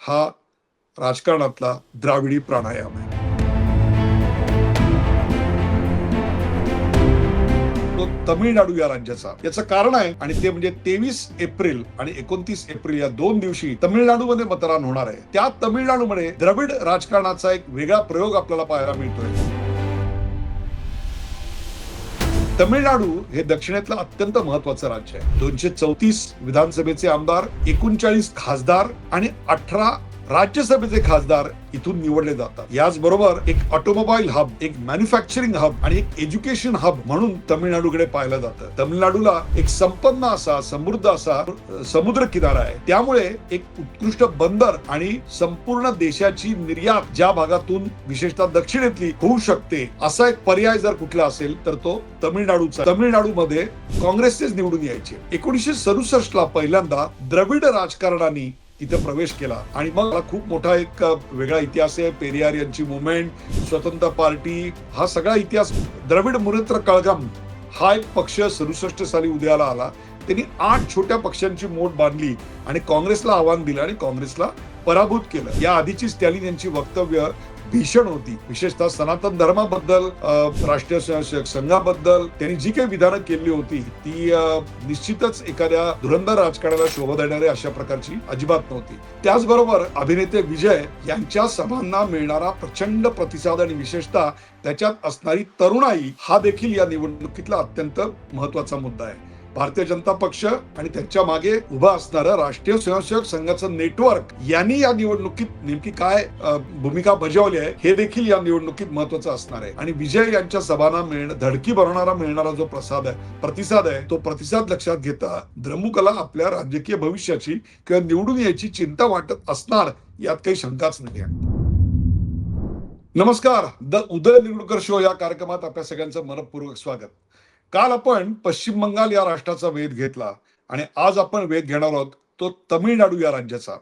हा राजकारणातला द्राविडी प्राणायाम आहे. तो तमिळनाडू या राज्याचा. याचं कारण आहे आणि ते म्हणजे 23 एप्रिल आणि 29 एप्रिल या 2 दिवशी तमिळनाडूमध्ये मतदान होणार आहे. त्या तमिळनाडूमध्ये द्रविड राजकारणाचा एक वेगळा प्रयोग आपल्याला पाहायला मिळतोय. तमिळनाडू हे दक्षिणेतलं अत्यंत महत्वाचं राज्य आहे. 234 विधानसभेचे आमदार, 39 खासदार आणि 18 राज्यसभेचे खासदार इथून निवडले जातात. याचबरोबर एक ऑटोमोबाईल हब, एक मॅन्युफॅक्चरिंग हब आणि एक एज्युकेशन हब म्हणून तमिळनाडूकडे पाहिलं जातं. तमिळनाडूला एक संपन्न असा, समृद्ध असा समुद्र किनारा आहे. त्यामुळे एक उत्कृष्ट बंदर आणि संपूर्ण देशाची निर्यात ज्या भागातून विशेषतः दक्षिणेतली होऊ शकते असा एक पर्याय जर कुठला असेल तर तो तमिळनाडूचा. तमिळनाडूमध्ये काँग्रेसचेच निवडून यायचे. 1967 ला पहिल्यांदा द्रविड राजकारणाने तिथे प्रवेश केला आणि मग खूप मोठा एक वेगळा इतिहास आहे. पेरियार यांची मुवमेंट, स्वतंत्र पार्टी, हा सगळा इतिहास. द्रविड मुनेत्र कळघम हा एक पक्ष 67 साली उदयाला आला. त्यांनी 8 छोट्या पक्षांची मोठ बांधली आणि काँग्रेसला आव्हान दिलं आणि काँग्रेसला पराभूत केलं. या आधीची स्टॅलिन यांची वक्तव्य भीषण होती. विशेषतः सनातन धर्माबद्दल, राष्ट्रीय स्वयंसेवक संघाबद्दल त्यांनी जी काही विधानं केली होती ती निश्चितच एखाद्या धुरंधर राजकारणाला शोभा देणारी अशा प्रकारची अजिबात नव्हती. त्याचबरोबर अभिनेते विजय यांच्या सभांना मिळणारा प्रचंड प्रतिसाद आणि विशेषतः त्याच्यात असणारी तरुणाई हा देखील या निवडणुकीतला अत्यंत महत्वाचा मुद्दा आहे. भारतीय जनता पक्ष आणि त्यांच्या मागे उभा असणारं राष्ट्रीय स्वयंसेवक संघाचं नेटवर्क यांनी या निवडणुकीत नेमकी काय भूमिका बजावली आहे हे देखील या निवडणुकीत महत्वाचं असणार आहे. आणि विजय यांच्या सभांना धडकी भरवणारा मिळणारा जो प्रतिसाद आहे तो प्रतिसाद लक्षात घेता द्रमुकला आपल्या राजकीय भविष्याची किंवा निवडून यायची चिंता वाटत असणार यात काही शंकाच नाही. नमस्कार, द उदय निवडणूकर शो या कार्यक्रमात आपल्या सगळ्यांचं मनपूर्वक स्वागत. काल आपण पश्चिम बंगाल या राष्ट्राचा वेध घेतला आणि आज आपण वेध घेणार आहोत तो तमिळनाडू या राज्याचा.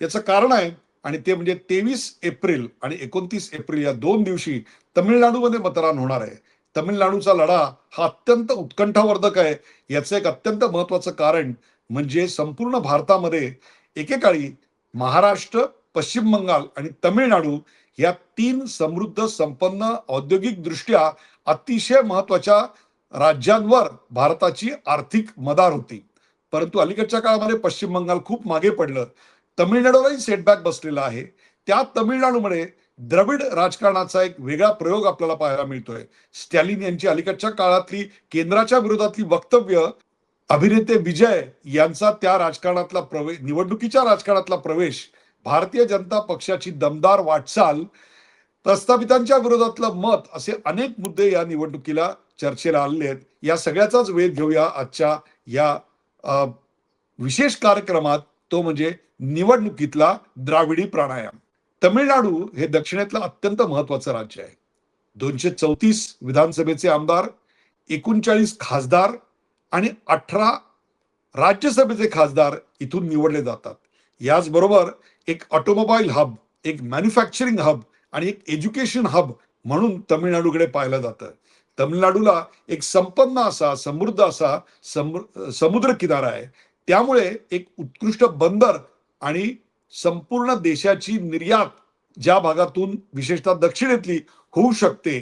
याचं कारण आहे आणि ते म्हणजे 23 एप्रिल आणि 29 एप्रिल या 2 दिवशी तमिळनाडूमध्ये मतदान होणार आहे. तमिळनाडूचा लढा हा अत्यंत उत्कंठावर्धक आहे. याचं एक अत्यंत महत्वाचं कारण म्हणजे संपूर्ण भारतामध्ये एकेकाळी महाराष्ट्र, पश्चिम बंगाल आणि तमिळनाडू या 3 समृद्ध, संपन्न, औद्योगिक दृष्ट्या अतिशय महत्वाच्या राज्यांवर भारताची आर्थिक मदार होती. परंतु अलीकडच्या काळामध्ये पश्चिम बंगाल खूप मागे पडलं. तमिळनाडूलाही सेटबॅक बसलेला आहे. त्या तमिळनाडूमध्ये द्रविड राजकारणाचा एक वेगळा प्रयोग आपल्याला पाहायला मिळतोय. स्टॅलिन यांची अलीकडच्या काळातली केंद्राच्या विरोधातली वक्तव्य, अभिनेते विजय यांचा त्या राजकारणातला निवडणुकीच्या राजकारणातला प्रवेश, भारतीय जनता पक्षाची दमदार वाटचाल, प्रस्थापितांच्या विरोधातलं मत, असे अनेक मुद्दे या निवडणुकीला चर्चेला आलेले आहेत. या सगळ्याचाच वेध घेऊया आजच्या या विशेष कार्यक्रमात, तो म्हणजे निवडणुकीतला द्राविडी प्राणायाम. तमिळनाडू हे दक्षिणेतलं अत्यंत महत्वाचं राज्य आहे. 234 विधानसभेचे आमदार, 39 खासदार आणि 18 राज्यसभेचे खासदार इथून निवडले जातात. याचबरोबर एक ऑटोमोबाईल हब, एक मॅन्युफॅक्चरिंग हब आणि एक एज्युकेशन हब म्हणून तमिळनाडूकडे पाहिलं जातं. तमिळनाडूला एक संपन्न असा, समृद्ध असा समुद्र किनारा आहे. त्यामुळे एक उत्कृष्ट बंदर आणि संपूर्ण देशाची निर्यात ज्या भागातून विशेषतः दक्षिणेतली होऊ शकते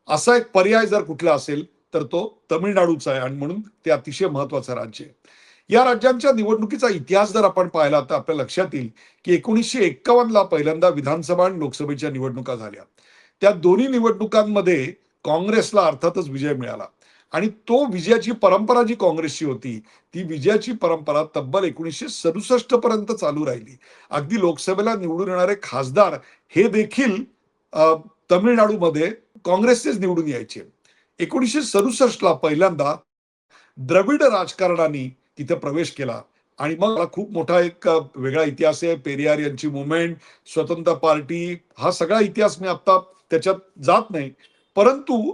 असा एक पर्याय जर कुठला असेल तर तो तमिळनाडूचा आहे आणि म्हणून ते अतिशय महत्वाचं राज्य आहे. या राज्यांच्या निवडणुकीचा इतिहास जर आपण पाहिला तर आपल्या लक्षात येईल की 1951 ला पहिल्यांदा विधानसभा आणि लोकसभेच्या निवडणुका झाल्या. त्या दोन्ही निवडणुकांमध्ये काँग्रेसला अर्थातच विजय मिळाला आणि तो विजयाची परंपरा जी काँग्रेसची होती ती विजयाची परंपरा तब्बल 1967 पर्यंत चालू राहिली. अगदी लोकसभेला निवडून येणारे खासदार हे देखील तमिळनाडूमध्ये काँग्रेसचेच निवडून यायचे. 1967 ला पहिल्यांदा द्रविड राजकारणाने तिथे प्रवेश केला आणि मग खूप मोठा एक वेगळा इतिहास आहे. पेरियार यांची मुवमेंट, स्वतंत्र पार्टी, हा सगळा इतिहास मी आता त्याच्यात जात नाही. परंतु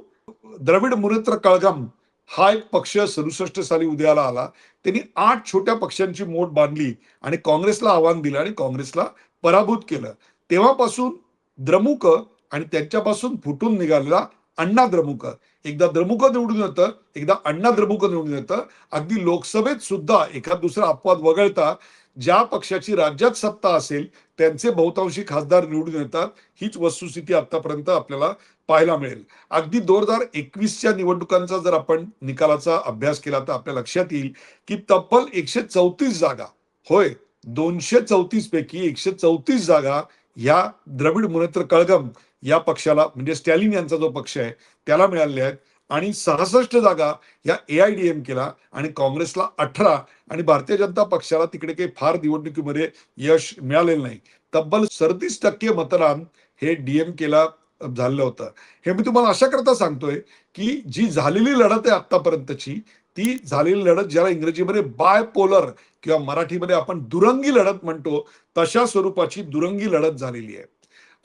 द्रविड मुनेत्र कळघम हा एक पक्ष 67 साली उदयाला आला. त्यांनी 8 छोट्या पक्षांची मोठ बांधली आणि काँग्रेसला आव्हान दिलं आणि काँग्रेसला पराभूत केलं. तेव्हापासून द्रमुक आणि त्यांच्यापासून फुटून निघालेला अण्णा द्रमुक, एकदा द्रमुक निवडून येतं, एकदा अण्णा द्रमुक निवडून येतं. अगदी लोकसभेत सुद्धा एखाद दुसरा अपवाद वगळता ज्या पक्षाची राज्यात सत्ता असेल त्यांचे बहुतांशी खासदार निवडून येतात, हीच वस्तुस्थिती आतापर्यंत आपल्याला पाहायला मिळेल. अगदी 2021च्या निवडणुकांचा जर आपण निकालाचा अभ्यास केला तर आपल्या लक्षात येईल की तब्बल 134 जागा, होय, 234 पैकी 134 जागा या द्रविड मुनेत्र कळघम या पक्षाला, म्हणजे स्टॅलिन यांचा जो पक्ष आहे त्याला मिळालेल्या आहेत. आणि 66 जागा या AIADMKला आणि काँग्रेसला 18 आणि भारतीय जनता पक्षाला तिकडे काही फार निवडणुकीमध्ये यश मिळालेलं नाही. तब्बल 37% मतदान हे DMKला झालेलं होतं. हे मी तुम्हाला अशा करता सांगतोय की जी झालेली लढत आहे आतापर्यंतची, ती झालेली लढत ज्याला इंग्रजीमध्ये बायपोलर किंवा मराठीमध्ये आपण दुरंगी लढत म्हणतो, तशा स्वरूपाची दुरंगी लढत झालेली आहे.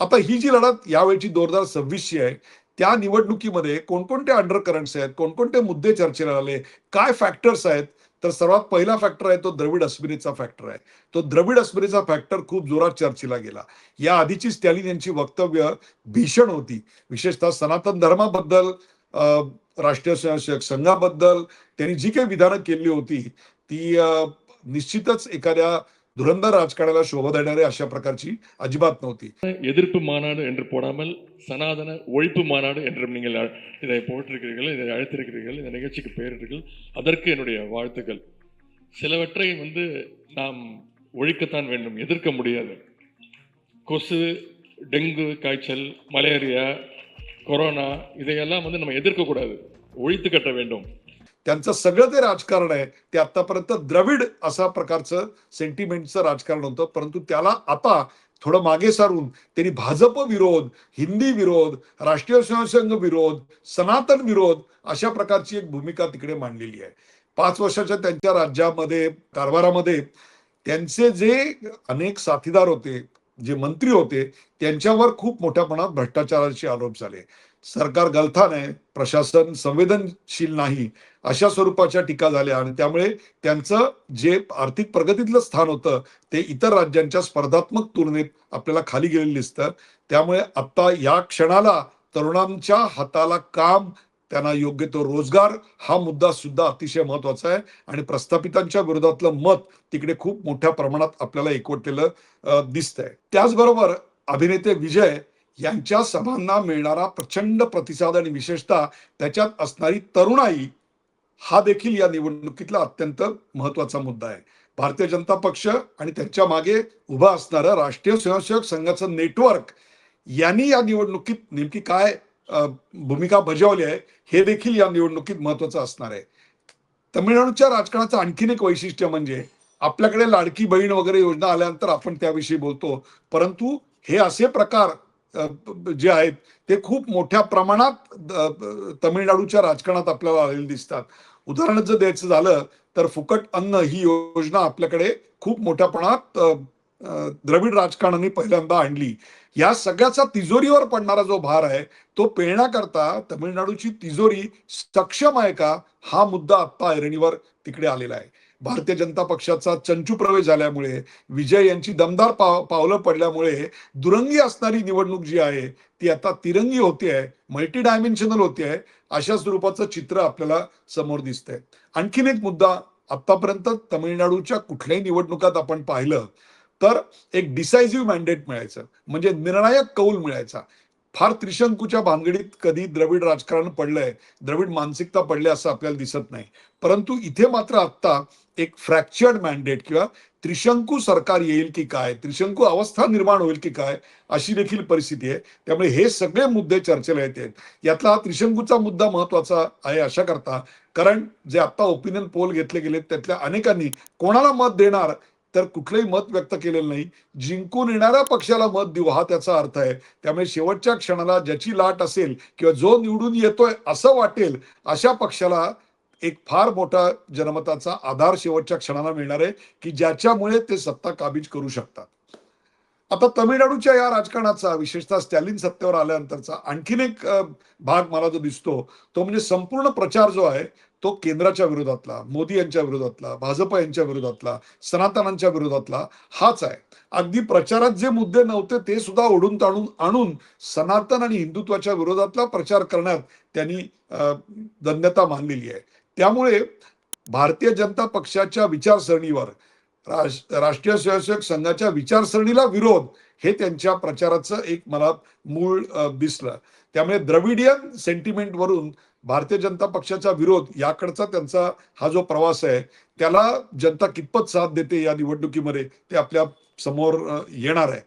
आता ही जी लढत यावेळची 2026ची आहे, त्या निवडणुकीमध्ये कोणकोणते अंडर करंट्स आहेत, कोणकोणते मुद्दे चर्चेला आले, काय फॅक्टर्स आहेत, तर सर्वात पहिला फॅक्टर आहे तो द्रविड अस्मितेचा फॅक्टर आहे. तो द्रविड अस्मितेचा फॅक्टर खूप जोरात चर्चेला गेला. या आधीची स्टॅलिन यांची वक्तव्य भीषण होती, विशेषतः सनातन धर्माबद्दल, राष्ट्रीय स्वयंसेवक संघाबद्दल त्यांनी जी काही विधानं केली होती ती निश्चितच एखाद्या धुरंधर राजकारणाला शोभा देणारी अशा प्रकारची अजिबात नव्हती. எதிர்ப்பு மாநாடு என்று போடாமல் சனாதன ஒழிப்பு மாநாடு என்றும் நீங்கள் இதை போட்டிருக்கிறீர்கள், இதை அழைத்திருக்கிறீர்கள், இந்த நிகழ்ச்சிக்கு பெயரிட்டீர்கள். அதற்கு என்னுடைய வாழ்த்துக்கள். சிலவற்றை நாம் ஒழிக்கத்தான் வேண்டும், எதிர்க்க முடியாது. கொசு, டெங்கு காய்ச்சல், மலேரியா, கொரோனா இதையெல்லாம் நம்ம எதிர்க்கக்கூடாது, ஒழித்து கட்ட வேண்டும். त्यांचं सगळं ते राजकारण आहे ते आतापर्यंत द्रविड असा प्रकारचं सेंटिमेंटचं राजकारण होतं, परंतु त्याला आता थोडं मागे सारून त्यांनी भाजप विरोध, हिंदी विरोध, राष्ट्रीय स्वयंसेवक विरोध, सनातन विरोध अशा प्रकारची एक भूमिका तिकडे मांडलेली आहे. 5 वर्षाच्या त्यांच्या राज्यामध्ये कारभारामध्ये त्यांचे जे अनेक साथीदार होते, जे मंत्री होते, त्यांच्यावर खूप मोठ्या प्रमाणात भ्रष्टाचाराचे आरोप झाले. सरकार गलथान आहे, प्रशासन संवेदनशील नाही, अशा स्वरूपाच्या टीका झाल्या आणि त्यामुळे त्यांचं जे आर्थिक प्रगतीतलं स्थान होतं ते इतर राज्यांच्या स्पर्धात्मक तुलनेत आपल्याला खाली गेलेलं दिसतं. त्यामुळे आता या क्षणाला तरुणांच्या हाताला काम, त्यांना योग्य तो रोजगार, हा मुद्दा सुद्धा अतिशय महत्वाचा आहे आणि प्रस्थापितांच्या विरोधातलं मत तिकडे खूप मोठ्या प्रमाणात आपल्याला एकवटलेलं दिसतंय. त्याचबरोबर अभिनेते विजय यांच्या सभांना मिळणारा प्रचंड प्रतिसाद आणि विशेषतः त्याच्यात असणारी तरुणाई, हा देखील या निवडणुकीतला अत्यंत महत्वाचा मुद्दा आहे. भारतीय जनता पक्ष आणि त्यांच्या मागे उभा असणारं राष्ट्रीय स्वयंसेवक संघाचं नेटवर्क यांनी या निवडणुकीत नेमकी काय भूमिका बजावली आहे हे देखील या निवडणुकीत महत्वाचं असणार आहे. तमिळनाडूच्या राजकारणाचं आणखीन एक वैशिष्ट्य म्हणजे आपल्याकडे लाडकी बहीण वगैरे योजना आल्यानंतर आपण त्याविषयी बोलतो, परंतु हे असे प्रकार जे आहेत ते खूप मोठ्या प्रमाणात तमिळनाडूच्या राजकारणात आपल्याला आलेले दिसतात. उदाहरण जर द्यायचं झालं तर फुकट अन्न ही योजना आपल्याकडे खूप मोठ्या प्रमाणात द्रविड राजकारणाने पहिल्यांदा आणली. या सगळ्याचा तिजोरीवर पडणारा जो भार आहे तो पेलण्याकरता तमिळनाडूची तिजोरी सक्षम आहे का, हा मुद्दा आता ऐरणीवर तिकडे आलेला आहे. भारतीय जनता पक्षाचा चंचू प्रवेश झाल्यामुळे, विजय यांची दमदार पावलं पडल्यामुळे दुरंगी असणारी निवडणूक जी आहे ती आता तिरंगी होते आहे, मल्टी डायमेन्शनल होते आहे, अशा स्वरूपाचं चित्र आपल्याला समोर दिसतंय. आणखीन एक मुद्दा, आतापर्यंत तमिळनाडूच्या कुठल्याही निवडणुकात आपण पाहिलं तर एक डिसायझिव्ह मॅन्डेट मिळायचं, म्हणजे निर्णायक कौल मिळायचा. फार त्रिशंकूच्या भानगडीत कधी द्रविड राजकारण पडलंय, द्रविड मानसिकता पडली असं आपल्याला दिसत नाही. परंतु इथे मात्र आता एक फ्रॅक्चर्ड मॅन्डेट किंवा त्रिशंकू सरकार येईल की काय, त्रिशंकू अवस्था निर्माण होईल की काय, अशी देखील परिस्थिती आहे. त्यामुळे हे सगळे मुद्दे चर्चेला येत आहेत. यातला त्रिशंकूचा मुद्दा महत्वाचा आहे अशा करता, कारण जे आता ओपिनियन पोल घेतले गेले त्यातल्या अनेकांनी कोणाला मत देणार तर कुठलंही मत व्यक्त केलेलं नाही. जिंकून येणाऱ्या पक्षाला मत देऊ हा त्याचा अर्थ आहे. त्यामुळे शेवटच्या क्षणाला ज्याची लाट असेल किंवा जो निवडून येतोय असं वाटेल अशा पक्षाला एक फार मोठा जनमताचा आधार शेवटच्या क्षणाला मिळणार आहे की ज्याच्यामुळे ते सत्ता काबीज करू शकतात. आता तमिळनाडूच्या या राजकारणाचा, विशेषतः स्टॅलिन सत्तेवर आल्यानंतरचा आणखीन एक भाग मला जो दिसतो तो म्हणजे संपूर्ण प्रचार जो आहे तो केंद्राच्या विरोधातला, मोदी यांच्या विरोधातला, भाजप यांच्या विरोधातला, सनातनांच्या विरोधातला हाच आहे. अगदी प्रचारात जे मुद्दे नव्हते ते सुद्धा ओढून ताणून आणून सनातन आणि हिंदुत्वाच्या विरोधातला प्रचार करण्यात त्यांनी धन्यता मानलेली आहे. त्यामुळे भारतीय जनता पक्षाच्या विचारसरणीवर राष्ट्रीय स्वयंसेवक संघाच्या विचारसरणीला विरोध, हे त्यांच्या प्रचाराचं एक मला मूळ दिसलं. त्यामुळे द्रविडियन सेंटिमेंटवरून भारतीय जनता पक्षाचा विरोध याकडचा त्यांचा हा जो प्रवास आहे, त्याला जनता कितपत साथ देते या निवडणुकीमध्ये ते आपल्या समोर येणार आहे.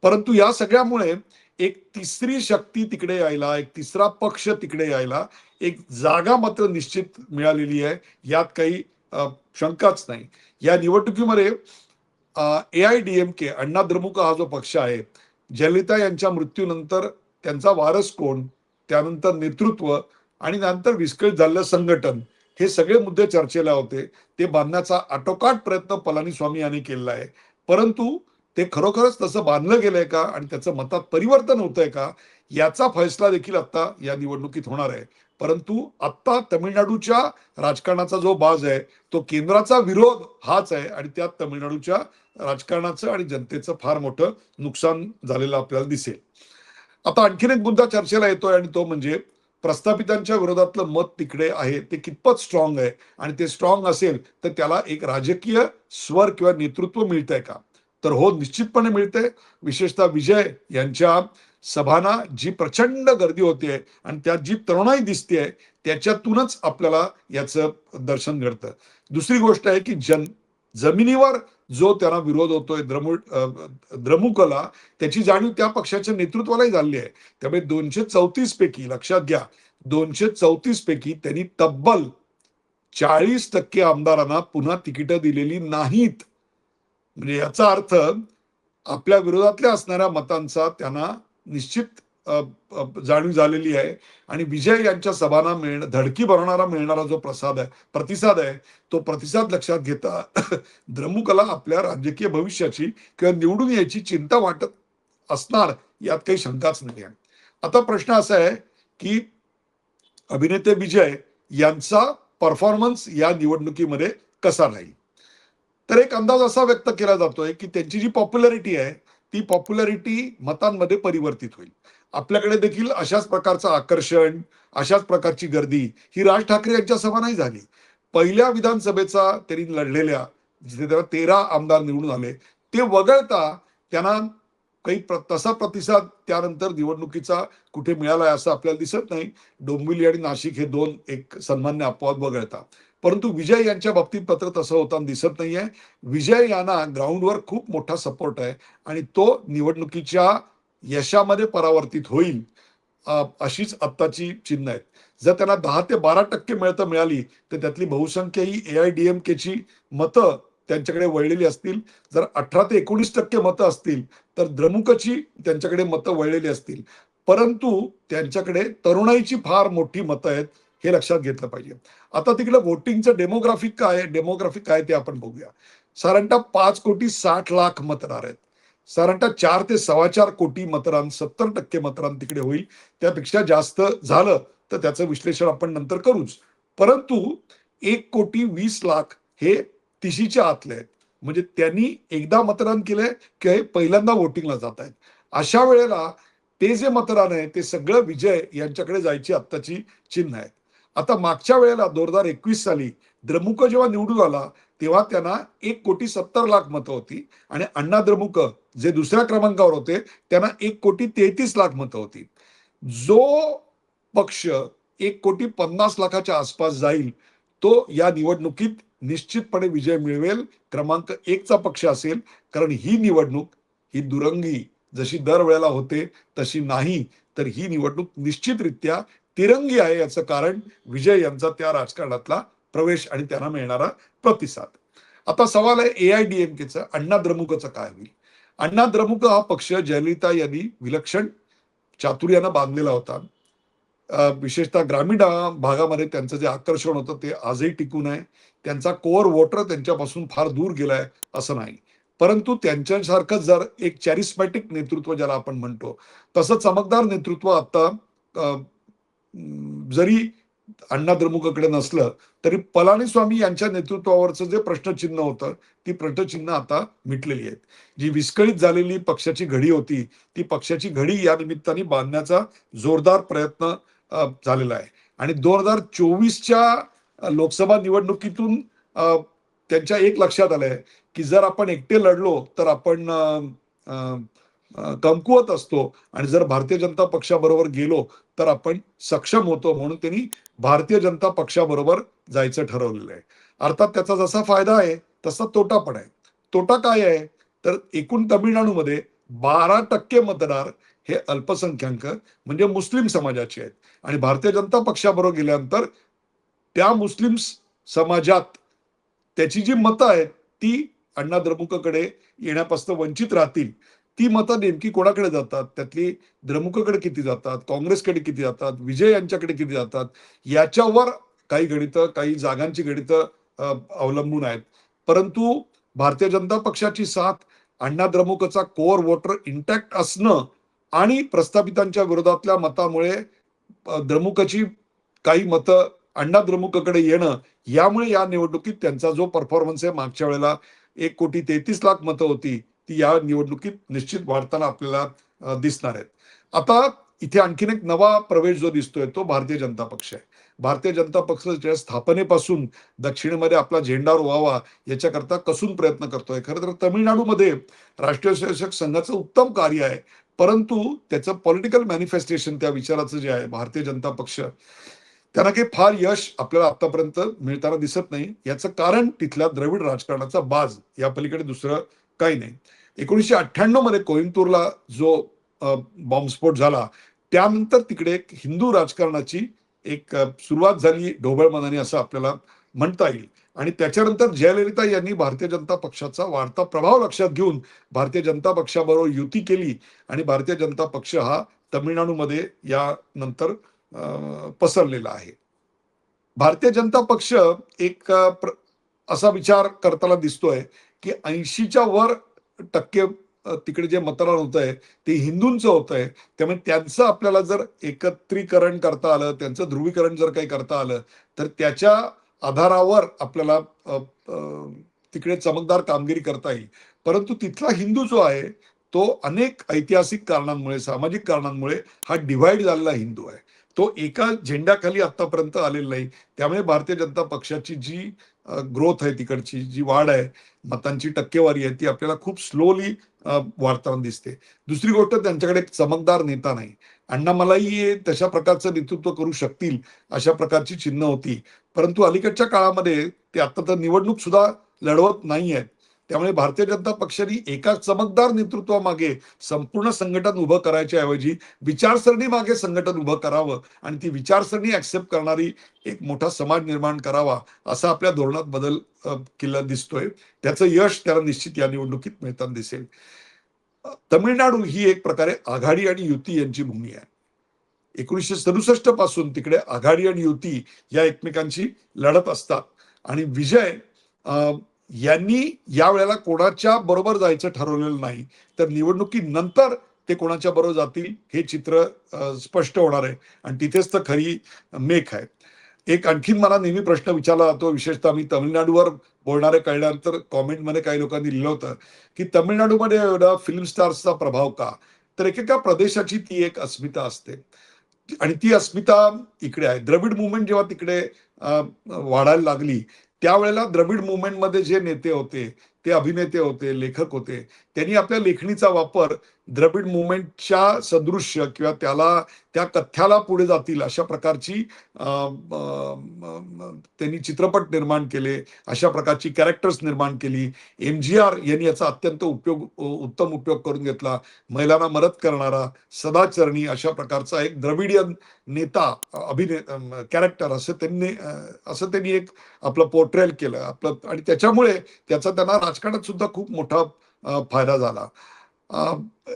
परंतु या सगळ्यामुळे एक तिसरी शक्ती तिकडे यायला, एक तिसरा पक्ष तिकडे यायला, एक जागा मात्र निश्चित मिळालेली आहे, यात काही शंकाच नाही. या निवडणुकीमध्ये AIDMK अण्णा द्रमुक हा जो पक्ष आहे, जयललिता यांच्या मृत्यूनंतर त्यांचा वारस कोण, त्यानंतर नेतृत्व आणि नंतर विस्कळीत झालेलं संघटन, हे सगळे मुद्दे चर्चेला होते. ते बांधण्याचा आटोकाट प्रयत्न पलानीस्वामी यांनी केलेला आहे. परंतु ते खरोखरच तसं बांधलं गेलंय का आणि त्याचं मतात परिवर्तन होतंय का, याचा फैसला देखील आता या निवडणुकीत होणार आहे. परंतु आता तमिळनाडूच्या राजकारणाचा जो बाज आहे, तो केंद्राचा विरोध हाच आहे आणि त्यात तमिळनाडूच्या राजकारणाचं आणि जनतेचं फार मोठं नुकसान झालेलं आपल्याला दिसेल. आता आणखीन एक मुद्दा चर्चेला येतोय आणि तो म्हणजे प्रस्थापितांच्या विरोधातलं मत तिकडे आहे ते कितपत स्ट्रॉंग आहे आणि ते स्ट्रॉंग असेल तर त्याला एक राजकीय स्वर किंवा नेतृत्व मिळतंय का? तर हो, निश्चितपणे मिळते. विशेषतः विजय यांच्या सभांना जी प्रचंड गर्दी होते आणि त्यात जी तरुणाई दिसते, त्याच्यातूनच आपल्याला याचं दर्शन घडतं. दुसरी गोष्ट आहे की जमिनीवर जो त्यांना विरोध होतोय द्रमुकला, त्याची जाणीव त्या पक्षाच्या नेतृत्वालाही झाली आहे. त्यामुळे 234 पैकी लक्षात घ्या, 234 पैकी त्यांनी तब्बल 40% आमदारांना पुन्हा तिकीटं दिलेली नाहीत. म्हणजे याचा अर्थ आपल्या विरोधातल्या असणाऱ्या मतांचा त्यांना निश्चित जाणीव झालेली आहे आणि विजय यांच्या सभांना धडकी भरवणारा मिळणारा जो प्रतिसाद आहे, तो प्रतिसाद लक्षात घेता द्रमुकला आपल्या राजकीय भविष्याची किंवा निवडून यायची चिंता वाटत असणार, यात काही शंकाच नाही आहे. आता प्रश्न असा आहे की अभिनेते विजय यांचा परफॉर्मन्स या निवडणुकीमध्ये कसा राहील. तर एक अंदाज असा व्यक्त केला जातोय की त्यांची जी पॉप्युलॅरिटी आहे, ती पॉप्युलॅरिटी मतांमध्ये परिवर्तित होईल. आपल्याकडे देखील अशाच प्रकारचं आकर्षण, अशाच प्रकारची गर्दी ही राज ठाकरे यांच्या सभा नाही झाली. पहिल्या विधानसभेचा त्यांनी लढलेल्या, जिथे त्याला 13 आमदार निवडून आले, ते वगळता त्यांना काही तसा प्रतिसाद त्यानंतर निवडणुकीचा कुठे मिळाला असं आपल्याला दिसत नाही. डोंबिवली आणि नाशिक हे 2 एक सन्मान्य अपवाद वगळता. परंतु विजय यांच्या बाबतीत पत्र तसं होताना दिसत नाहीये. विजय यांना ग्राउंडवर खूप मोठा सपोर्ट आहे आणि तो निवडणुकीच्या यशामध्ये परावर्तित होईल, अशीच आत्ताची चिन्ह आहेत. जर त्यांना 10 ते 12% मिळाली तर त्यातली बहुसंख्य ही AIDMKची मतं त्यांच्याकडे वळलेली असतील. जर 18 ते 19% मतं असतील तर द्रमुकची त्यांच्याकडे मतं वळलेली असतील. परंतु त्यांच्याकडे तरुणाईची फार मोठी मतं आहेत, हे लक्षात घेतलं पाहिजे. आता तिकडे वोटिंगचं डेमोग्राफिक काय ते आपण बघूया. साधारणतः 5,60,00,000 मतदार आहेत. साधारणतः 4 ते 4.25 कोटी मतदान, 70% मतदान तिकडे होईल. त्यापेक्षा जास्त झालं तर त्याचं विश्लेषण आपण नंतर करूच. परंतु 1,20,00,000 हे 30च्या आतले आहेत. म्हणजे त्यांनी एकदा मतदान केलंय की पहिल्यांदा वोटिंगला जात आहेत. अशा वेळेला ते जे मतदान आहे ते सगळं विजय यांच्याकडे जायची आत्ताची चिन्ह आहेत. आता मागच्या वेळेला 2021 साली द्रमुक जेव्हा निवडून आला तेव्हा त्यांना 1,70,00,000 मतं होती आणि अण्णा द्रमुक जे दुसऱ्या क्रमांकावर होते त्यांना 1,33,00,000 मतं होती. जो पक्ष 1,50,00,000च्या आसपास जाईल तो या निवडणुकीत निश्चितपणे विजय मिळवेल. क्रमांक 1चा पक्ष असेल, कारण ही निवडणूक ही दुरंगी जशी दरवेळेला होते तशी नाही, तर ही निवडणूक निश्चितरित्या तिरंगी आहे. याचं कारण विजय यांचा त्या राजकारणातला प्रवेश आणि त्यांना मिळणारा प्रतिसाद. आता सवाल आहे AIDMKचा, अण्णा द्रमुकचं काय होईल. अण्णा द्रमुक हा पक्ष जयललिता यांनी विलक्षण चातुर्यानं बांधलेला होता. विशेषतः ग्रामीण भागामध्ये त्यांचं जे आकर्षण होतं ते आजही टिकून आहे. त्यांचा कोअर वोटर त्यांच्यापासून फार दूर गेलाय असं नाही. परंतु त्यांच्यासारखं जर एक चॅरिस्मॅटिक नेतृत्व ज्याला आपण म्हणतो, तसं चमकदार नेतृत्व आता जरी अण्णा द्रमुककडे नसलं तरी पलानीस्वामी यांच्या नेतृत्वावरचं जे प्रश्नचिन्ह होतं, ती प्रश्नचिन्ह आता मिटलेली आहेत. जी विस्कळीत झालेली पक्षाची घडी होती, ती पक्षाची घडी या निमित्ताने बांधण्याचा जोरदार प्रयत्न झालेला आहे आणि 2024च्या लोकसभा निवडणुकीतून त्यांच्या एक लक्षात आलंय की जर आपण एकटे लढलो तर आपण कमकुवत असतो आणि जर भारतीय जनता पक्षाबरोबर गेलो तर आपण सक्षम होतो, म्हणून त्यांनी भारतीय जनता पक्षाबरोबर जायचं ठरवलेलं आहे. अर्थात त्याचा जसा फायदा आहे तसा तोटा पण आहे. तोटा काय आहे? तर एकूण तामिळनाडूमध्ये 12% मतदार हे अल्पसंख्याक म्हणजे मुस्लिम समाजाचे आहेत आणि भारतीय जनता पक्षाबरोबर गेल्यानंतर त्या मुस्लिम समाजात त्याची जी मतं आहेत ती अण्णा द्रमुककडे येण्यापासून वंचित राहतील. ती मतं नेमकी कोणाकडे जातात, त्यातली द्रमुककडे किती जातात, काँग्रेसकडे किती जातात, विजय यांच्याकडे किती जातात, याच्यावर काही गणितं, काही जागांची गणितं अवलंबून आहेत. परंतु भारतीय जनता पक्षाची साथ, अण्णा द्रमुकचा कोर वोटर इंटॅक्ट असणं आणि प्रस्थापितांच्या विरोधातल्या मतामुळे द्रमुकची काही मतं अण्णा द्रमुककडे येणं, यामुळे या निवडणुकीत त्यांचा जो परफॉर्मन्स आहे मागच्या वेळेला 1,33,00,000 मतं होती, ती या निवडणुकीत निश्चित वाढताना आपल्याला दिसणार आहेत. आता इथे आणखीन एक नवा प्रवेश जो दिसतोय तो भारतीय जनता पक्ष आहे. भारतीय जनता पक्षाच्या स्थापनेपासून दक्षिणेमध्ये आपला झेंडा रोवावा याच्याकरता कसून प्रयत्न करतोय. खरं तर तामिळनाडूमध्ये राष्ट्रीय स्वयंसेवक संघाचं उत्तम कार्य आहे. परंतु त्याचं पॉलिटिकल मॅनिफेस्टेशन त्या विचाराचं जे आहे भारतीय जनता पक्ष, त्यांना काही फार यश आपल्याला आतापर्यंत मिळताना दिसत नाही. याचं कारण तिथल्या द्रविड राजकारणाचा बाज, या पलीकडे दुसरं काही नाही. 1998 मध्ये कोइंबतूरला जो बॉम्बस्फोट झाला त्यानंतर तिकडे एक हिंदू राजकारणाची एक सुरुवात झाली ढोबळ मनाने असं आपल्याला म्हणता येईल. आणि त्याच्यानंतर जयललिता यांनी भारतीय जनता पक्षाचा वाढता प्रभाव लक्षात घेऊन भारतीय जनता पक्षाबरोबर युती केली आणि भारतीय जनता पक्ष हा तमिळनाडूमध्ये यानंतर पसरलेला आहे. भारतीय जनता पक्ष एक असा विचार करताना दिसतोय की 80च्या वर टक्के तिकडे जे मतदान होत आहे ते हिंदूंचं होत आहे. त्यामुळे त्यांचं आपल्याला जर एकत्रीकरण करता आलं, त्यांचं ध्रुवीकरण जर काही करता आलं तर त्याच्या आधारावर आपल्याला तिकडे चमकदार कामगिरी करता येईल. परंतु तिथला हिंदू जो आहे तो अनेक ऐतिहासिक कारणांमुळे, सामाजिक कारणांमुळे हा डिव्हाइड झालेला हिंदू आहे. तो एका झेंड्याखाली आतापर्यंत आलेला नाही. त्यामुळे भारतीय जनता पक्षाची जी ग्रोथ आहे, तिकडची जी वाढ आहे, मतांची टक्केवारी आहे, ती आपल्याला खूप स्लोली वाढताना दिसते. दुसरी गोष्ट, त्यांच्याकडे एक चमकदार नेता नाही. अण्णामलाई हे तशा प्रकारचं नेतृत्व करू शकतील अशा प्रकारची चिन्ह होती. परंतु अलीकडच्या काळामध्ये ते आता तर निवडणूक सुद्धा लढवत नाही आहेत. त्यामुळे भारतीय जनता पक्षाने एका चमकदार नेतृत्वामागे संपूर्ण संघटन उभं करायच्या ऐवजी विचारसरणी मागे संघटन उभं करावं आणि ती विचारसरणी ऍक्सेप्ट करणारी एक मोठा समाज निर्माण करावा, असा आपल्या धोरणात बदल केला दिसतोय. त्याचं यश त्याला निश्चित या निवडणुकीत मिळताना दिसेल. तमिळनाडू ही एक प्रकारे आघाडी आणि युती यांची भूमी आहे. 1967 पासून तिकडे आघाडी आणि युती या एकमेकांची लढत असतात आणि विजय यांनी या वेळेला कोणाच्या बरोबर जायचं ठरवलेलं नाही, तर निवडणुकीनंतर ते कोणाच्या बरोबर जातील हे चित्र स्पष्ट होणार आहे आणि तिथेच तर खरी मेख आहे. एक आणखीन मला नेहमी प्रश्न विचारला जातो, विशेषतः मी तमिळनाडूवर बोलणारे कळल्यानंतर कॉमेंटमध्ये काही लोकांनी लिहिलं होतं की तमिळनाडूमध्ये एवढा फिल्म स्टार्सचा प्रभाव का? तर एकेका प्रदेशाची ती एक अस्मिता असते आणि ती अस्मिता इकडे आहे. द्रविड मुवमेंट जेव्हा तिकडे वाढायला लागली त्यावेळेला द्रविड मुवमेंटमध्ये जे नेते होते, ते अभिनेते होते, लेखक होते, त्यांनी आपल्या लेखणीचा वापर द्रविड मुवमेंटच्या सदृश्य किंवा त्या कथ्याला पुढे जातील अशा प्रकारची त्यांनी चित्रपट निर्माण केले, अशा प्रकारची कॅरेक्टर्स निर्माण केली. MGR यांनी याचा अत्यंत उत्तम उपयोग करून घेतला. महिलांना मदत करणारा, सदाचरणी अशा प्रकारचा एक द्रविडियन नेता, कॅरेक्टर असं त्यांनी एक आपलं पोर्ट्रेल केलं आपलं आणि त्याच्यामुळे त्याचा त्यांना राजकारणात सुद्धा खूप मोठा फायदा झाला.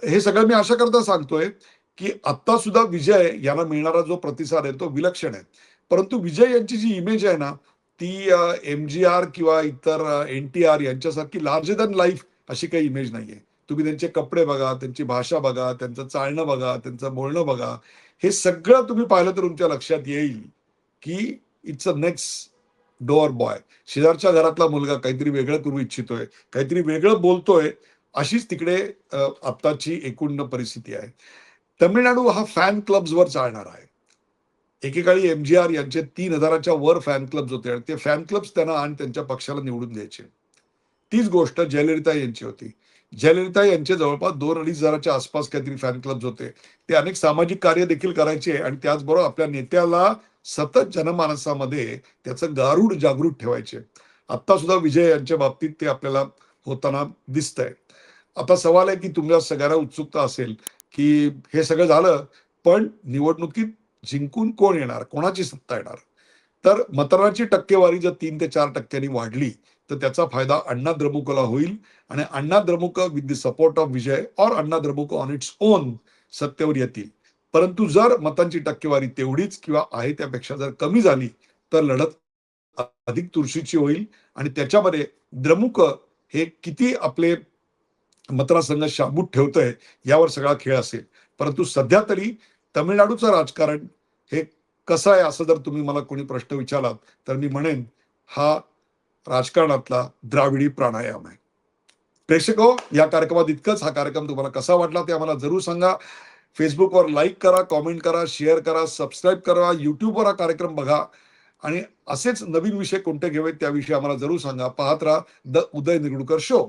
हे सगळं मी अशा करता सांगतोय की आता सुद्धा विजय यांना मिळणारा जो प्रतिसाद आहे तो विलक्षण आहे. परंतु विजय यांची जी इमेज आहे ना, ती MGR किंवा इतर NTR यांच्यासारखी लार्जर दॅन लाईफ अशी काही इमेज नाहीये. तुम्ही त्यांचे कपडे बघा, त्यांची भाषा बघा, त्यांचं चालणं बघा, त्यांचं बोलणं बघा, हे सगळं तुम्ही पाहिलं तर तुमच्या लक्षात येईल की it's a next door boy. शेजारच्या घरातला मुलगा काहीतरी वेगळं करू इच्छितोय, काहीतरी वेगळं बोलतोय, अशीच तिकडे आत्ताची एकूण परिस्थिती आहे. तमिळनाडू हा फॅन क्लब्सवर चालणार आहे. एकेकाळी MGR यांचे 3,000च्या वर फॅन क्लब्स होते आणि ते फॅन क्लब्स त्यांना आणि त्यांच्या पक्षाला निवडून द्यायचे. तीच गोष्ट जयललिता यांची होती. जयललिता यांचे जवळपास 2,000-2,500च्या आसपास काहीतरी फॅन क्लब्स होते. ते अनेक सामाजिक कार्य देखील करायचे आणि त्याचबरोबर आपल्या नेत्याला सतत जनमानसामध्ये त्याचं गारूड जागृत ठेवायचे. आता सुद्धा विजय यांच्या बाबतीत ते आपल्याला होताना दिसतंय. आता सवाल आहे की तुम्हाला सगळ्यांना उत्सुकता असेल की हे सगळं झालं, पण निवडणुकीत जिंकून कोण येणार? कोणाची सत्ता येणार? तर मतदानाची टक्केवारी जर 3 ते 4% वाढली, तर त्याचा फायदा अण्णा द्रमुकला होईल आणि अण्णा द्रमुक विथ द सपोर्ट ऑफ विजय और अण्णा द्रमुक ऑन इट्स ओन सत्तेवर येतील. परंतु जर मतांची टक्केवारी तेवढीच किंवा आहे त्यापेक्षा जर कमी झाली, तर लढत अधिक चुरशीची होईल आणि त्याच्यामध्ये द्रमुक हे किती आपले मतदारसंघ शाबूत ठेवतंय यावर सगळा खेळ असेल. परंतु सध्या तरी तमिळनाडूचं राजकारण हे कसं आहे असं जर तुम्ही मला कोणी प्रश्न विचारलात, तर मी म्हणेन हा राजकारणातला द्राविडी प्राणायाम आहे. प्रेक्षको, या कार्यक्रमात इतकंच. हा कार्यक्रम तुम्हाला कसा वाटला ते आम्हाला जरूर सांगा. Facebookवर लाईक करा, कॉमेंट करा, शेअर करा, सबस्क्राईब करा. YouTubeवर हा कार्यक्रम बघा आणि असेच नवीन विषय कोणते घ्यावेत त्याविषयी आम्हाला जरूर सांगा. पाहत राहा द उदय निगडूकर शो.